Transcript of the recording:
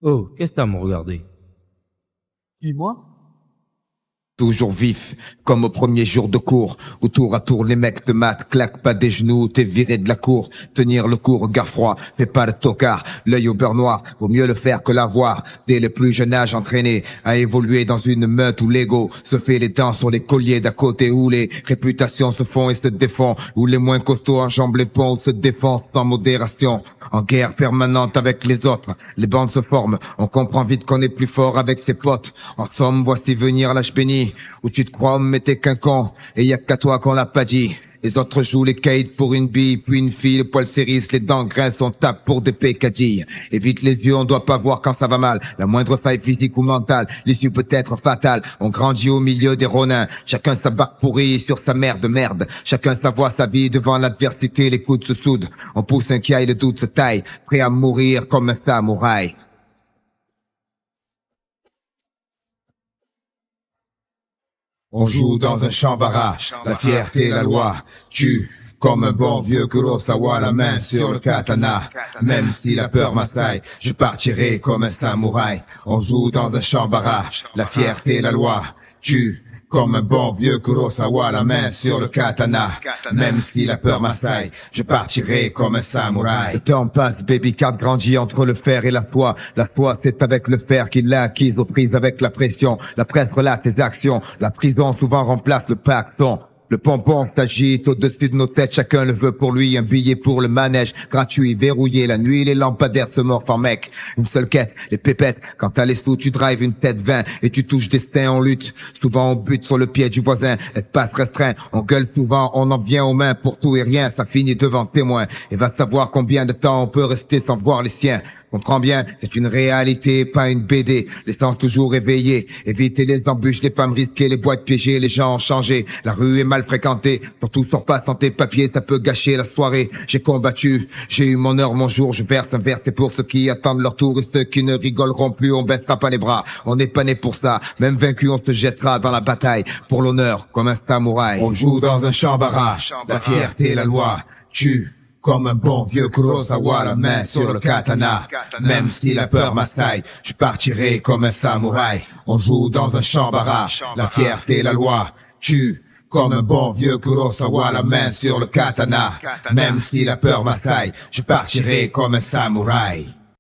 Oh, qu'est-ce que t'as à me regarder? Dis-moi. Toujours vif, comme au premier jour de cours, où tour à tour les mecs te matent, claquent pas des genoux, t'es viré de la cour, tenir le coup, regard froid, fais pas le tocard, l'œil au beurre noir, vaut mieux le faire que l'avoir, dès le plus jeune âge entraîné, à évoluer dans une meute où l'ego se fait les dents sur les colliers d'à côté, où les réputations se font et se défont, où les moins costauds enjambent les ponts, où se défoncent sans modération, en guerre permanente avec les autres, les bandes se forment, on comprend vite qu'on est plus fort avec ses potes, en somme voici venir l'âge béni, où tu te crois mais t'es qu'un con, et y a qu'à toi qu'on l'a pas dit. Les autres jouent les caïds pour une bille, puis une fille, le poil s'érisse, les dents grincent, on tape pour des pécadilles. Évite les yeux, on doit pas voir quand ça va mal. La moindre faille physique ou mentale, l'issue peut être fatale. On grandit au milieu des ronins, chacun sa barque pourrie sur sa mère de merde. Chacun sa voix, sa vie, devant l'adversité, les coudes se soudent. On pousse un qui le doute se taille, prêt à mourir comme un samouraï. On joue dans un champ barrage, la fierté, la loi, tue. Comme un bon vieux Kurosawa, la main sur le katana. Même si la peur m'assaille, je partirai comme un samouraï. On joue dans un champ barrage, la fierté, la loi, tue. Comme un bon vieux Kurosawa, la main sur le katana. Même si la peur m'assaille, je partirai comme un samouraï. Le temps passe, baby card grandit entre le fer et la foi. La foi, c'est avec le fer qu'il l'a acquise aux prises avec la pression. La presse relate les actions. La prison souvent remplace le pacton. Le pompon s'agite au-dessus de nos têtes, chacun le veut pour lui, un billet pour le manège, gratuit, verrouillé, la nuit, les lampadaires se morfent en mec. Une seule quête, les pépettes, quand t'as les sous, tu drives une 720 et tu touches destin en lutte. Souvent on bute sur le pied du voisin, espace restreint, on gueule souvent, on en vient aux mains pour tout et rien, ça finit devant témoin. Et va savoir combien de temps on peut rester sans voir les siens. Comprends bien, c'est une réalité, pas une BD. Les sens toujours éveillés, éviter les embûches, les femmes risquées, les boîtes piégées, les gens ont changé. La rue est mal fréquentée, surtout sors pas sans tes papiers, ça peut gâcher la soirée. J'ai combattu, j'ai eu mon heure, mon jour, je verse un verre, c'est pour ceux qui attendent leur tour et ceux qui ne rigoleront plus, on baissera pas les bras. On n'est pas né pour ça, même vaincu, on se jettera dans la bataille pour l'honneur, comme un samouraï. On joue dans un champ barrage, la fierté, la loi, tue. Comme un bon vieux Kurosawa, la main sur le katana. Même si la peur m'assaille, je partirai comme un samouraï. On joue dans un champ barrage, la fierté, la loi, tue. Comme un bon vieux Kurosawa, la main sur le katana. Même si la peur m'assaille, je partirai comme un samouraï.